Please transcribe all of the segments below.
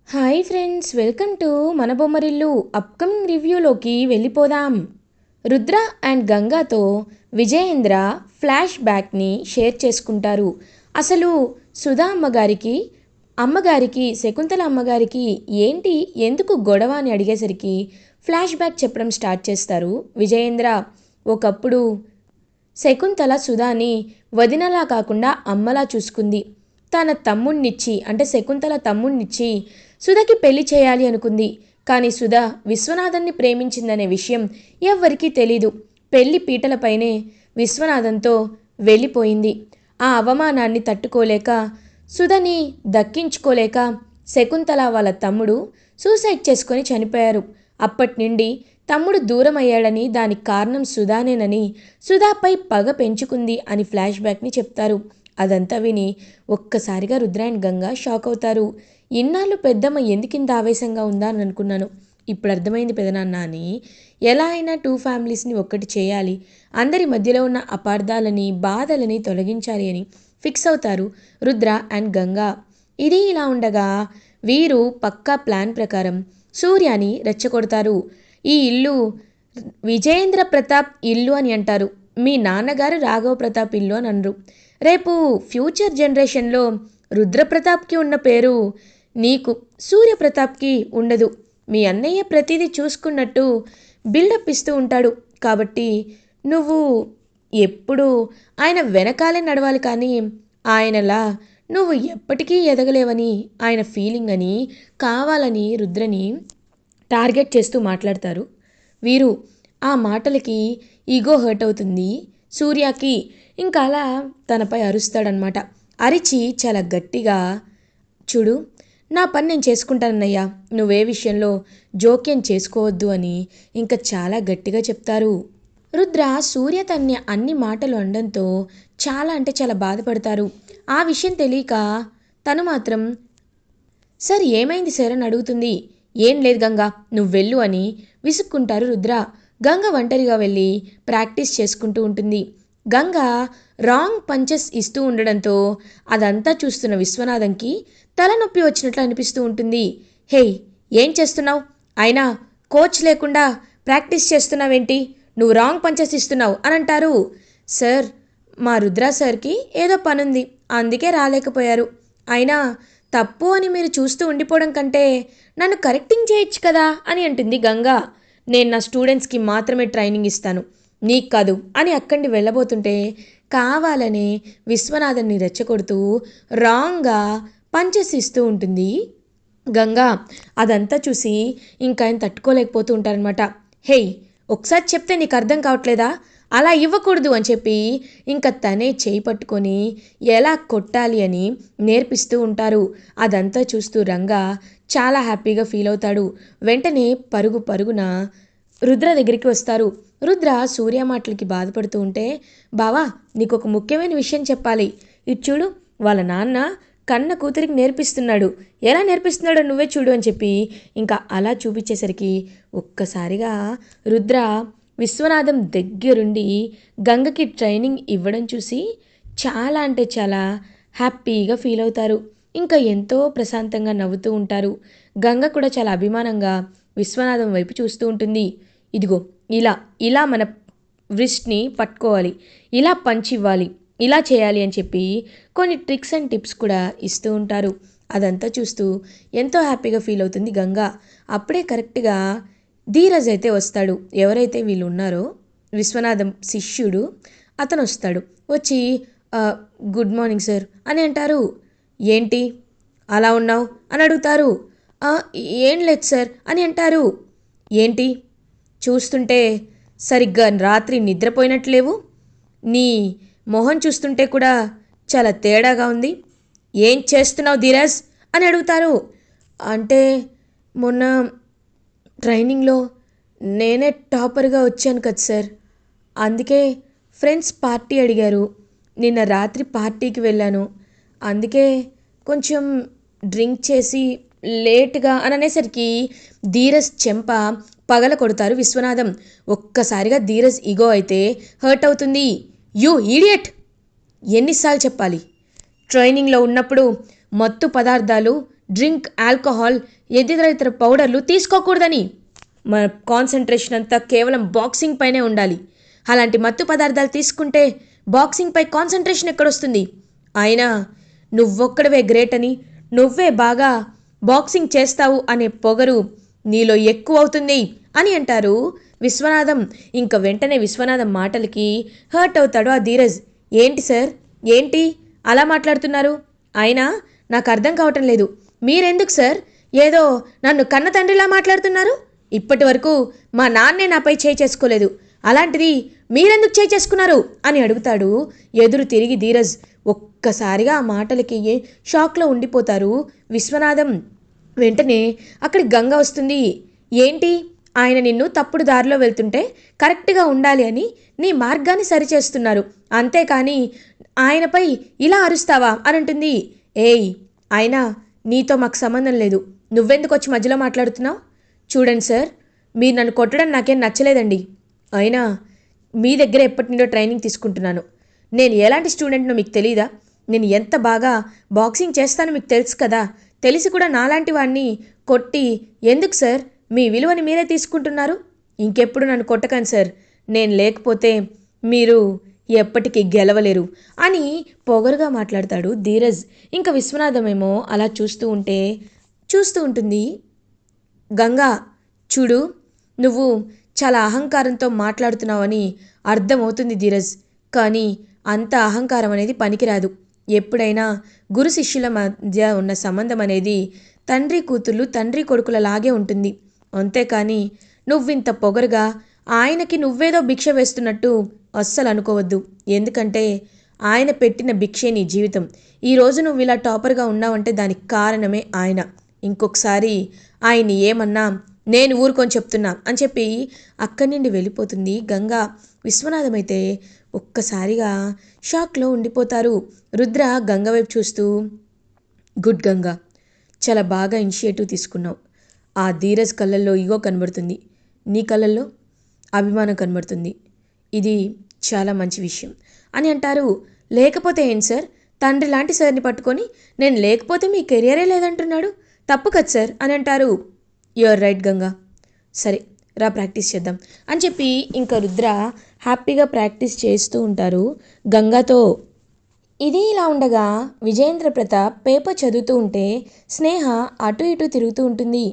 Hi friends, welcome to మన Bommarillu. Upcoming రివ్యూలోకి వెళ్ళిపోదాం. రుద్ర అండ్ గంగాతో విజయేంద్ర ఫ్లాష్ బ్యాక్ని షేర్ చేసుకుంటారు. అసలు సుధా అమ్మగారికి శకుంతల అమ్మగారికి ఏంటి ఎందుకు గొడవ అని అడిగేసరికి ఫ్లాష్ బ్యాక్ చెప్పడం స్టార్ట్ చేస్తారు విజయేంద్ర. ఒకప్పుడు శకుంతల సుధాని వదినలా కాకుండా అమ్మలా చూసుకుంది. తన తమ్ముణ్ణిచ్చి అంటే శకుంతల తమ్ముణ్ణిచ్చి సుధకి పెళ్లి చేయాలి అనుకుంది. కానీ సుధ విశ్వనాథన్ని ప్రేమించిందనే విషయం ఎవ్వరికీ తెలీదు. పెళ్లి పీటలపైనే విశ్వనాథంతో వెళ్ళిపోయింది. ఆ అవమానాన్ని తట్టుకోలేక, సుధని దక్కించుకోలేక శకుంతల వాళ్ళ తమ్ముడు సూసైడ్ చేసుకొని చనిపోయారు. అప్పటి నుండి తమ్ముడు దూరం అయ్యాడని, దానికి కారణం సుధానేనని, సుధాపై పగ పెంచుకుంది అని ఫ్లాష్ బ్యాక్ని చెప్తారు. అదంతా విని ఒక్కసారిగా రుద్ర అండ్ గంగా షాక్ అవుతారు. ఇన్నాళ్ళు పెద్దమ్మ ఎందుకింత ఆవేశంగా ఉందా అని అనుకున్నాను. ఇప్పుడు అర్థమైంది పెదనాన్న అని. ఎలా అయినా టూ ఫ్యామిలీస్ని ఒక్కటి చేయాలి, అందరి మధ్యలో ఉన్న అపార్థాలని బాధలని తొలగించాలి అని ఫిక్స్ అవుతారు రుద్ర అండ్ గంగా. ఇది ఇలా ఉండగా వీరు పక్కా ప్లాన్ ప్రకారం సూర్యాని రెచ్చగొడతారు. ఈ ఇల్లు విజయేంద్ర ప్రతాప్ ఇల్లు అని అంటారు, మీ నాన్నగారు రాఘవ ప్రతాప్ ఇల్లు అని అనరు. రేపు ఫ్యూచర్ జనరేషన్లో రుద్రప్రతాప్కి ఉన్న పేరు నీకు సూర్యప్రతాప్కి ఉండదు. మీ అన్నయ్య ప్రతిదీ చూసుకున్నట్టు బిల్డప్ ఇస్తూ ఉంటాడు కాబట్టి నువ్వు ఎప్పుడు ఆయన వెనకాలే నడవాలి, కానీ ఆయనలా నువ్వు ఎప్పటికీ ఎదగలేవని ఆయన ఫీలింగ్ అని కావాలని రుద్రని టార్గెట్ చేస్తూ మాట్లాడతారు వీరు. ఆ మాటలకి ఈగో హర్ట్ అవుతుంది సూర్యకి. ఇంకా అలా తనపై అరుస్తాడనమాట. అరిచి చాలా గట్టిగా, చూడు నా పని నేను చేసుకుంటానన్నయ్యా, నువ్వే విషయంలో జోక్యం చేసుకోవద్దు అని ఇంకా చాలా గట్టిగా చెప్తారు. రుద్ర సూర్య తన్ని అన్ని మాటలు అనడంతో చాలా అంటే చాలా బాధపడతారు. ఆ విషయం తెలియక తను మాత్రం సార్ ఏమైంది సార్ అని అడుగుతుంది. ఏం లేదు గంగా, నువ్వు వెళ్ళు అని విసుక్కుంటారు రుద్ర. గంగ ఒంటరిగా వెళ్ళి ప్రాక్టీస్ చేసుకుంటూ ఉంటుంది. గంగ రాంగ్ పంచెస్ ఇస్తూ ఉండడంతో అదంతా చూస్తున్న విశ్వనాథంకి తలనొప్పి వచ్చినట్లు అనిపిస్తూ ఉంటుంది. హేయ్, ఏం చేస్తున్నావు? అయినా కోచ్ లేకుండా ప్రాక్టీస్ చేస్తున్నావేంటి? నువ్వు రాంగ్ పంచెస్ ఇస్తున్నావు అని అంటారు. సార్, మా రుద్ర సార్కి ఏదో పనుంది, అందుకే రాలేకపోయారు. అయినా తప్పు అని మీరు చూస్తూ ఉండిపోవడం కంటే నన్ను కరెక్టింగ్ చేయొచ్చు కదా అని అంటుంది గంగా. నేను నా స్టూడెంట్స్కి మాత్రమే ట్రైనింగ్ ఇస్తాను, నీకు కాదు అని అక్కడిని వెళ్ళబోతుంటే కావాలనే విశ్వనాథన్ని రెచ్చగొడుతూ రాంగ్గా పంచెస్ ఇస్తూ ఉంటుంది గంగా. అదంతా చూసి ఇంకా ఆయన తట్టుకోలేకపోతూ ఉంటారనమాట. హేయ్, ఒకసారి చెప్తే నీకు అర్థం కావట్లేదా? అలా ఇవ్వకూడదు అని చెప్పి ఇంకా తనే చేయి పట్టుకొని ఎలా కొట్టాలి అని నేర్పిస్తూ ఉంటారు. అదంతా చూస్తూ రంగా చాలా హ్యాపీగా ఫీల్ అవుతాడు. వెంటనే పరుగు పరుగున రుద్ర దగ్గరికి వస్తారు. రుద్ర సూర్య మాటలకి బాధపడుతూ ఉంటే, బావా నీకు ఒక ముఖ్యమైన విషయం చెప్పాలి, ఇది చూడు వాళ్ళ నాన్న కన్న కూతురికి నేర్పిస్తున్నాడు, ఎలా నేర్పిస్తున్నాడో నువ్వే చూడు అని చెప్పి ఇంకా అలా చూపించేసరికి ఒక్కసారిగా రుద్ర విశ్వనాథం దగ్గరుండి గంగకి ట్రైనింగ్ ఇవ్వడం చూసి చాలా అంటే చాలా హ్యాపీగా ఫీల్ అవుతారు. ఇంకా ఎంతో ప్రశాంతంగా నవ్వుతూ ఉంటారు. గంగ కూడా చాలా అభిమానంగా విశ్వనాథం వైపు చూస్తూ ఉంటుంది. ఇదిగో ఇలా ఇలా మన వ్రిస్ట్ని పట్టుకోవాలి, ఇలా పంచ్ ఇవ్వాలి, ఇలా చేయాలి అని చెప్పి కొన్ని ట్రిక్స్ అండ్ టిప్స్ కూడా ఇస్తూ ఉంటారు. అదంతా చూస్తూ ఎంతో హ్యాపీగా ఫీల్ అవుతుంది గంగ. అప్పుడే కరెక్ట్గా ధీరజ్ అయితే వస్తాడు. ఎవరైతే వీళ్ళు ఉన్నారో విశ్వనాథం శిష్యుడు అతను వస్తాడు. వచ్చి గుడ్ మార్నింగ్ సార్ అని అంటారు. ఏంటి అలా ఉన్నావు అని అడుగుతారు. ఏం లేదు సార్ అని అంటారు. ఏంటి చూస్తుంటే సరిగ్గా రాత్రి నిద్రపోయినట్లేవు, నీ మొహం చూస్తుంటే కూడా చాలా తేడాగా ఉంది, ఏం చేస్తున్నావు ధీరజ్ అని అడుగుతారు. అంటే మొన్న ట్రైనింగ్లో నేనే టాపర్గా వచ్చాను కదా సార్, అందుకే ఫ్రెండ్స్ పార్టీ అడిగారు, నిన్న రాత్రి పార్టీకి వెళ్ళాను, అందుకే కొంచెం డ్రింక్ చేసి లేట్గా అని అనేసరికి ధీరజ్ చెంప పగల కొడతారు విశ్వనాథం. ఒక్కసారిగా ధీరజ్ ఈగో అయితే హర్ట్ అవుతుంది. యూ ఈడియట్, ఎన్నిసార్లు చెప్పాలి, ట్రైనింగ్లో ఉన్నప్పుడు మత్తు పదార్థాలు డ్రింక్, ఆల్కహాల్, ఇతర పౌడర్లు తీసుకోకూడదని. మన కాన్సన్ట్రేషన్ అంతా కేవలం బాక్సింగ్ పైనే ఉండాలి. అలాంటి మత్తు పదార్థాలు తీసుకుంటే బాక్సింగ్పై కాన్సన్ట్రేషన్ ఎక్కడొస్తుంది? అయినా నువ్వొక్కడవే గ్రేట్ అని, నువ్వే బాగా బాక్సింగ్ చేస్తావు అనే పొగరు నీలో ఎక్కువ అవుతుంది అని అంటారు విశ్వనాథం. ఇంక వెంటనే విశ్వనాథం మాటలకి హర్ట్ అవుతాడు ఆ ధీరజ్. ఏంటి సార్, ఏంటి అలా మాట్లాడుతున్నారు? అయినా నాకు అర్థం కావటం లేదు. మీరెందుకు సార్ ఏదో నన్ను కన్న తండ్రిలా మాట్లాడుతున్నారు? ఇప్పటి వరకు మా నాన్నే నాపై చేయి చేసుకోలేదు, అలాంటిది మీరెందుకు చేయి చేసుకున్నారు అని అడుగుతాడు ఎదురు తిరిగి ధీరజ్. ఒక్కసారిగా ఆ మాటలకి షాక్లో ఉండిపోతారు విశ్వనాథం. వెంటనే అక్కడికి గంగ వస్తుంది. ఏంటి, ఆయన నిన్ను తప్పుడు దారిలో వెళ్తుంటే కరెక్ట్గా ఉండాలి అని నీ మార్గాన్ని సరిచేస్తున్నారు, అంతేకాని ఆయనపై ఇలా అరుస్తావా అని అంటుంది. ఏయ్, అయినా నీతో మాకు సంబంధం లేదు, నువ్వెందుకు వచ్చి మధ్యలో మాట్లాడుతున్నావు? చూడండి సార్, మీరు నన్ను కొట్టడం నాకేం నచ్చలేదండి. అయినా మీ దగ్గర ఎప్పటి నుండో ట్రైనింగ్ తీసుకుంటున్నాను. నేను ఎలాంటి స్టూడెంట్నో మీకు తెలీదా? నేను ఎంత బాగా బాక్సింగ్ చేస్తానో మీకు తెలుసు కదా. తెలిసి కూడా నాలాంటి వాడిని కొట్టి ఎందుకు సార్ మీ విలువని మీరే తీసుకుంటున్నారు? ఇంకెప్పుడు నన్ను కొట్టకండి సార్, నేను లేకపోతే మీరు ఎప్పటికీ గెలవలేరు అని పొగరుగా మాట్లాడతాడు ధీరజ్. ఇంకా విశ్వనాథమేమో అలా చూస్తూ ఉంటుంది. గంగా, చూడు, నువ్వు చాలా అహంకారంతో మాట్లాడుతున్నావని అర్థమవుతుంది ధీరజ్, కానీ అంత అహంకారం అనేది పనికిరాదు. ఎప్పుడైనా గురు శిష్యుల మధ్య ఉన్న సంబంధం అనేది తండ్రి కూతుళ్ళు, తండ్రి కొడుకులలాగే ఉంటుంది. అంతేకాని నువ్వింత పొగరుగా ఆయనకి నువ్వేదో భిక్ష వేస్తున్నట్టు అస్సలు అనుకోవద్దు. ఎందుకంటే ఆయన పెట్టిన భిక్షే నీ జీవితం. ఈరోజు నువ్వు ఇలా టాపర్గా ఉన్నావంటే దానికి కారణమే ఆయన. ఇంకొకసారి ఆయన్ని ఏమన్నా నేను ఊరుకొని చెప్తున్నా అని చెప్పి అక్కడి నుండి వెళ్ళిపోతుంది గంగా. విశ్వనాథమైతే ఒక్కసారిగా షాక్లో ఉండిపోతారు. రుద్ర గంగ వైపు చూస్తూ, గుడ్ గంగా, చాలా బాగా ఇనిషియేటివ్ తీసుకున్నావు. ఆ ధీరజ్ కళ్ళల్లో ఈగో కనబడుతుంది, నీ కళ్ళల్లో అభిమానం కనబడుతుంది. ఇది చాలా మంచి విషయం అని అంటారు. లేకపోతే ఏంటి సార్, తండ్రి లాంటి సార్ని పట్టుకొని నేను లేకపోతే మీ కెరియరే లేదంటున్నాడు, తప్పు కదా సార్ అని అంటారు. యూఆర్ రైట్ గంగా, సరే రా ప్రాక్టీస్ చేద్దాం అని చెప్పి ఇంకా రుద్ర హ్యాపీగా ప్రాక్టీస్ చేస్తూ ఉంటారు గంగాతో. ఇది ఇలా ఉండగా విజయేంద్ర ప్రతాప్ పేపర్ చదువుతూ ఉంటే స్నేహ అటు ఇటు తిరుగుతూ ఉంటుంది.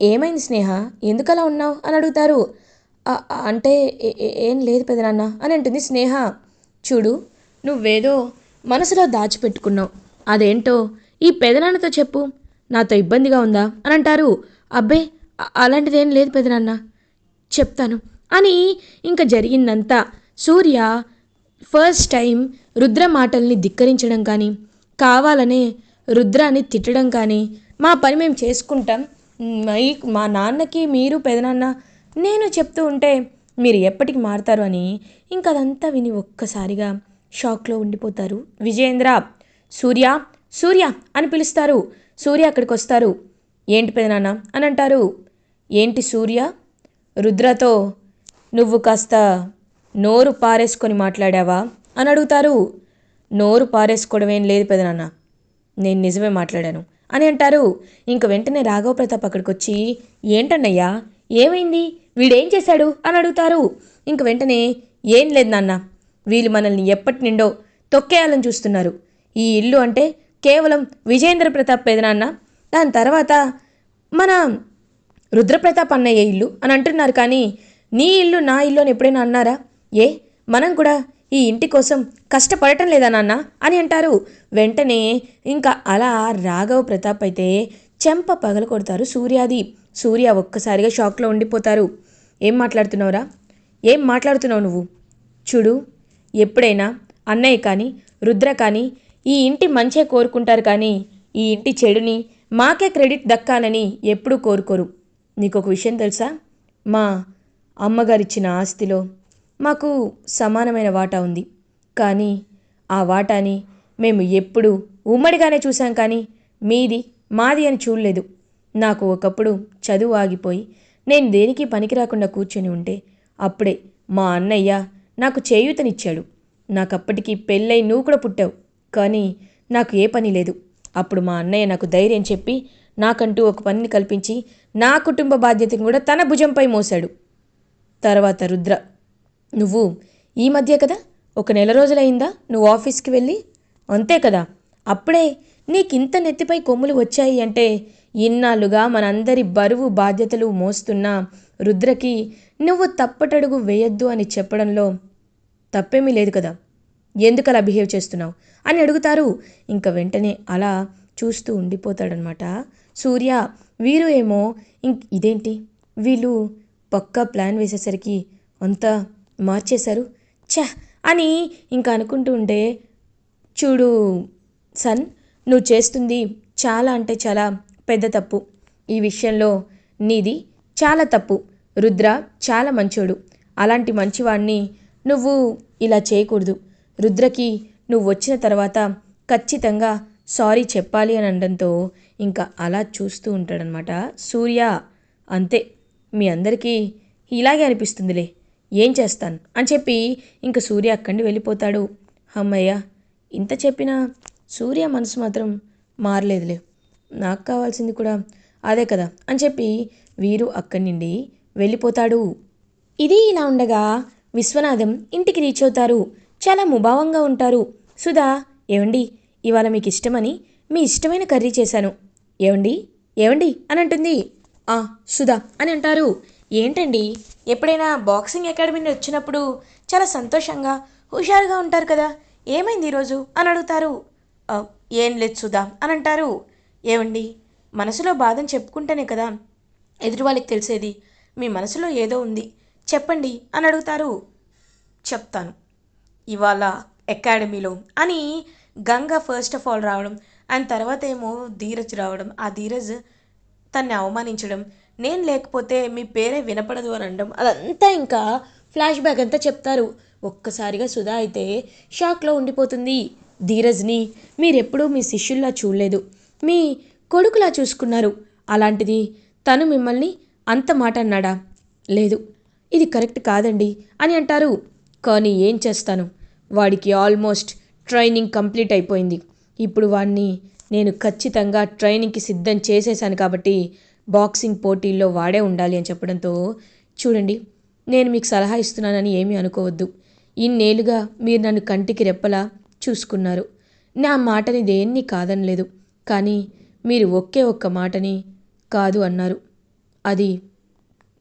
ఏమైంది స్నేహ, ఎందుకలా ఉన్నావు అని అడుగుతారు. అంటే ఏం లేదు పెదనాన్న అని అంటుంది స్నేహ. చూడు, నువ్వేదో మనసులో దాచిపెట్టుకున్నావు, అదేంటో ఈ పెదనాన్నతో చెప్పు, నాతో ఇబ్బందిగా ఉందా అని అంటారు. అబ్బే, అలాంటిదేం లేదు పెదనాన్న, చెప్తాను అని ఇంకా జరిగిందంతా సూర్య ఫస్ట్ టైం రుద్ర మాటల్ని ధిక్కరించడం కానీ, కావాలనే రుద్రాన్ని తిట్టడం కానీ, మా పని మేము చేసుకుంటాం, మా నాన్నకి మీరు పెదనాన్న నేను చెప్తూ ఉంటే మీరు ఎప్పటికి మారుతారు అని ఇంకా అదంతా విని ఒక్కసారిగా షాక్లో ఉండిపోతారు విజయేంద్ర. సూర్య, సూర్య అని పిలుస్తారు. సూర్య అక్కడికి వస్తారు. ఏంటి పెదనాన్న అని అంటారు. ఏంటి సూర్య, రుద్రతో నువ్వు కాస్త నోరు పారేసుకొని మాట్లాడావా అని అడుగుతారు. నోరు పారేసుకోవడం ఏం లేదు పెదనాన్న, నేను నిజమే మాట్లాడాను అని అంటారు. ఇంక వెంటనే రాఘవ ప్రతాప్ అక్కడికి వచ్చి, ఏంటన్నయ్యా, ఏమైంది, వీడేం చేశాడు అని అడుగుతారు. ఇంక వెంటనే, ఏం లేదు నాన్న, వీళ్ళు మనల్ని ఎప్పటి నిండో తొక్కేయాలని చూస్తున్నారు. ఈ ఇల్లు అంటే కేవలం విజయేంద్ర ప్రతాప్ పెదనాన్న, దాని తర్వాత మన రుద్రప్రతాప్ అన్నయ్య ఇల్లు అని అంటున్నారు, కానీ నీ ఇల్లు నా ఇల్లు అని ఎప్పుడైనా అన్నారా? మనం కూడా ఈ ఇంటి కోసం కష్టపడటం లేదా నాన్న అని అంటారు. వెంటనే ఇంకా అలా రాఘవ ప్రతాప్ అయితే చెంప పగల కొడతారు సూర్యాది. సూర్య ఒక్కసారిగా షాక్లో ఉండిపోతారు. ఏం మాట్లాడుతున్నావురా, ఏం మాట్లాడుతున్నావు నువ్వు? చూడు, ఎప్పుడైనా అన్నయ్య కానీ రుద్ర కానీ ఈ ఇంటి మంచే కోరుకుంటారు, కానీ ఈ ఇంటి చెడుని మాకే క్రెడిట్ దక్కాలని ఎప్పుడూ కోరుకోరు. నీకు ఒక విషయం తెలుసా, మా అమ్మగారిచ్చిన ఆస్తిలో మాకు సమానమైన వాటా ఉంది, కానీ ఆ వాటాని మేము ఎప్పుడూ ఉమ్మడిగానే చూసాం, కానీ మీది మాది అని చూడలేదు. నాకు ఒకప్పుడు చదువు ఆగిపోయి నేను దేనికి పనికి రాకుండా కూర్చొని ఉంటే అప్పుడే మా అన్నయ్య నాకు చేయూతనిచ్చాడు. నాకప్పటికి పెళ్ళై నువ్వు కూడా పుట్టావు, కానీ నాకు ఏ పని లేదు. అప్పుడు మా అన్నయ్య నాకు ధైర్యం చెప్పి నాకంటూ ఒక పనిని కల్పించి నా కుటుంబ బాధ్యతను కూడా తన భుజంపై మోశాడు. తర్వాత రుద్ర, నువ్వు ఈ మధ్య కదా, ఒక నెల రోజులైందా నువ్వు ఆఫీస్కి వెళ్ళి? అంతే కదా, అప్పుడే నీకింత నెత్తిపై కొమ్ములు వచ్చాయి అంటే ఇన్నాళ్ళుగా మనందరి బరువు బాధ్యతలు మోస్తున్న రుద్రకి నువ్వు తప్పటడుగు వేయొద్దు అని చెప్పడంలో తప్పేమీ లేదు కదా, ఎందుకు అలా బిహేవ్ చేస్తున్నావు అని అడుగుతారు. ఇంకా వెంటనే అలా చూస్తూ ఉండిపోతాడనమాట సూర్య. వీరు ఏమో ఇదేంటి వీళ్ళు పక్కా ప్లాన్ వేసేసరికి అంతా మార్చేశారు ఛ అని ఇంకా అనుకుంటూ ఉంటే, చూడు సన్, నువ్వు చేస్తుంది చాలా అంటే చాలా పెద్ద తప్పు. ఈ విషయంలో నీది చాలా తప్పు. రుద్ర చాలా మంచోడు, అలాంటి మంచివాడిని నువ్వు ఇలా చేయకూడదు. రుద్రకి నువ్వు వచ్చిన తర్వాత ఖచ్చితంగా సారీ చెప్పాలి అని అనడంతో ఇంకా అలా చూస్తూ ఉంటాడనమాట సూర్య. అంతే, మీ అందరికీ ఇలాగే అనిపిస్తుందిలే, ఏం చేస్తాను అని చెప్పి ఇంక సూర్య అక్కడి వెళ్ళిపోతాడు. అమ్మయ్య, ఇంత చెప్పినా సూర్య మనసు మాత్రం మారలేదులే, నాకు కావాల్సింది కూడా అదే కదా అని చెప్పి వీరు అక్కడి నుండి వెళ్ళిపోతాడు. ఇది ఇలా ఉండగా విశ్వనాథం ఇంటికి రీచ్ అవుతారు. చాలా ముభావంగా ఉంటారు. సుధా, ఏవండి ఇవాళ మీకు ఇష్టమని మీ ఇష్టమైన కర్రీ చేశాను. ఏవండి ఏవండి అని అంటుంది. సుధా అని అంటారు. ఏంటండి, ఎప్పుడైనా బాక్సింగ్ అకాడమీ నుండి వచ్చినప్పుడు చాలా సంతోషంగా హుషారుగా ఉంటారు కదా, ఏమైంది ఈరోజు అని అడుగుతారు. ఏం లేదు సుధా అని అంటారు. ఏవండి, మనసులో బాధను చెప్పుకుంటేనే కదా ఎదుటి వాళ్ళకి తెలిసేది, మీ మనసులో ఏదో ఉంది చెప్పండి అని అడుగుతారు. చెప్తాను ఇవాళ అకాడమీలో అని గంగ ఫస్ట్ ఆఫ్ ఆల్ రావడం, అండ్ తర్వాత ఏమో ధీరజ్ రావడం, ఆ ధీరజ్ తన్ని అవమానించడం, నేను లేకపోతే మీ పేరే వినపడదు అని అనడం, అదంతా ఇంకా ఫ్లాష్ బ్యాక్ అంతా చెప్తారు. ఒక్కసారిగా సుధా అయితే షాక్లో ఉండిపోతుంది. ధీరజ్ని మీరెప్పుడూ మీ శిష్యుల్లా చూడలేదు, మీ కొడుకులా చూసుకున్నారు, అలాంటిది తను మిమ్మల్ని అంత మాట అన్నాడా? లేదు, ఇది కరెక్ట్ కాదండి అని అంటారు. కానీ ఏం చేస్తాను, వాడికి ఆల్మోస్ట్ ట్రైనింగ్ కంప్లీట్ అయిపోయింది. ఇప్పుడు వాడిని నేను ఖచ్చితంగా ట్రైనింగ్కి సిద్ధం చేసేసాను కాబట్టి బాక్సింగ్ పోటీల్లో వాడే ఉండాలి అని చెప్పడంతో, చూడండి నేను మీకు సలహా ఇస్తున్నానని ఏమీ అనుకోవద్దు. ఇన్నేళ్ళుగా మీరు నన్ను కంటికి రెప్పలా చూసుకున్నారు, నా మాటని దేన్ని కాదనలేదు. కానీ మీరు ఒకే ఒక్క మాటని కాదు అన్నారు, అది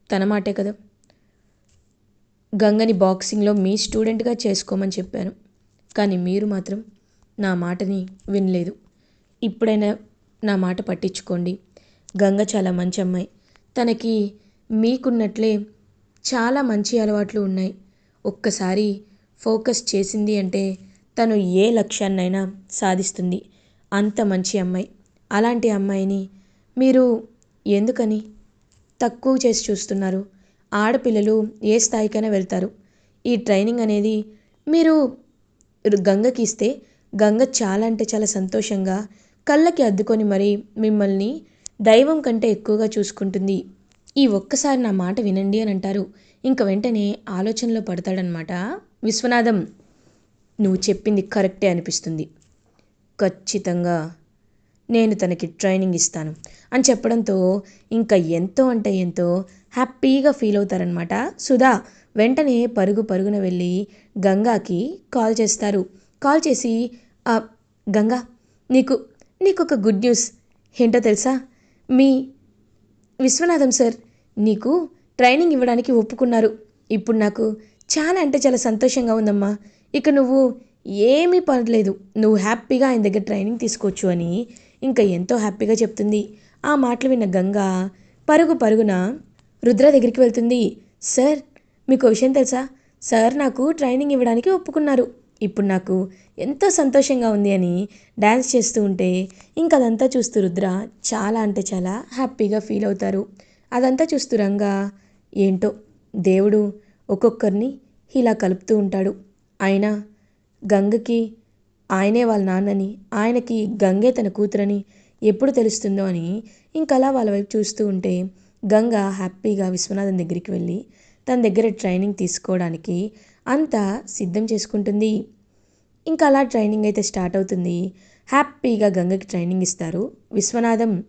తన మాటే కదా. గంగని బాక్సింగ్లో మీ స్టూడెంట్గా చేసుకోమని చెప్పాను, కానీ మీరు మాత్రం నా మాటని వినలేదు. ఇప్పుడైనా నా మాట పట్టించుకోండి. గంగ చాలా మంచి అమ్మాయి, తనకి మీకున్నట్లే చాలా మంచి అలవాట్లు ఉన్నాయి. ఒక్కసారి ఫోకస్ చేసింది అంటే తను ఏ లక్ష్యాన్నైనా సాధిస్తుంది. అంత మంచి అమ్మాయి, అలాంటి అమ్మాయిని మీరు ఎందుకని తక్కువ చేసి చూస్తున్నారు? ఆడపిల్లలు ఏ స్థాయికైనా వెళ్తారు. ఈ ట్రైనింగ్ అనేది మీరు గంగకి ఇస్తే గంగ చాలా అంటే చాలా సంతోషంగా కళ్ళకి అద్దుకొని మరి మిమ్మల్ని దైవం కంటే ఎక్కువగా చూసుకుంటుంది. ఈ ఒక్కసారి నా మాట వినండి అని అంటారు. ఇంక వెంటనే ఆలోచనలో పడతాడనమాట విశ్వనాథం. నువ్వు చెప్పింది కరెక్టే అనిపిస్తుంది, ఖచ్చితంగా నేను తనకి ట్రైనింగ్ ఇస్తాను అని చెప్పడంతో ఇంకా ఎంతో అంటే ఎంతో హ్యాపీగా ఫీల్ అవుతారనమాట సుధా. వెంటనే పరుగున వెళ్ళి గంగాకి కాల్ చేస్తారు. కాల్ చేసి, గంగా, నీకు ఒక గుడ్ న్యూస్ ఏంటో తెలుసా? మీ విశ్వనాథం సార్ నీకు ట్రైనింగ్ ఇవ్వడానికి ఒప్పుకున్నారు. ఇప్పుడు నాకు చాలా అంటే చాలా సంతోషంగా ఉందమ్మా. ఇక నువ్వు ఏమీ పర్లేదు, నువ్వు హ్యాపీగా ఆయన దగ్గర ట్రైనింగ్ తీసుకోవచ్చు అని ఇంకా ఎంతో హ్యాపీగా చెప్తుంది. ఆ మాటలు విన్న గంగా పరుగున రుద్ర దగ్గరికి వెళ్తుంది. సార్, మీకు విషయం తెలుసా? సార్ నాకు ట్రైనింగ్ ఇవ్వడానికి ఒప్పుకున్నారు. ఇప్పుడు నాకు ఎంతో సంతోషంగా ఉంది అని డ్యాన్స్ చేస్తూ ఉంటే ఇంకదంతా చూస్తూ రుద్ర చాలా అంటే చాలా హ్యాపీగా ఫీల్ అవుతారు. అదంతా చూస్తూ రంగా, ఏంటో దేవుడు ఒక్కొక్కరిని ఇలా కలుపుతూ ఉంటాడు. అయినా గంగకి ఆయనే వాళ్ళ నాన్నని, ఆయనకి గంగే తన కూతురని ఎప్పుడు తెలుస్తుందో అని ఇంకలా వాళ్ళ వైపు చూస్తూ ఉంటే గంగ హ్యాపీగా విశ్వనాథన్ దగ్గరికి వెళ్ళి తన దగ్గర ట్రైనింగ్ తీసుకోవడానికి అంతా సిద్ధం చేసుకుంటుంది. ఇంకా అలా ట్రైనింగ్ అయితే స్టార్ట్ అవుతుంది. హ్యాపీగా గంగకి ట్రైనింగ్ ఇస్తారు విశ్వనాథం.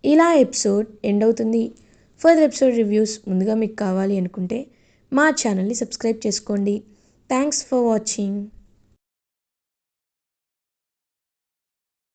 ఇలా ఎపిసోడ్ ఎండ్ అవుతుంది. ఫర్దర్ ఎపిసోడ్ రివ్యూస్ ముందుగా మీకు కావాలి అనుకుంటే మా ఛానల్ని సబ్స్క్రైబ్ చేసుకోండి. Thanks for watching.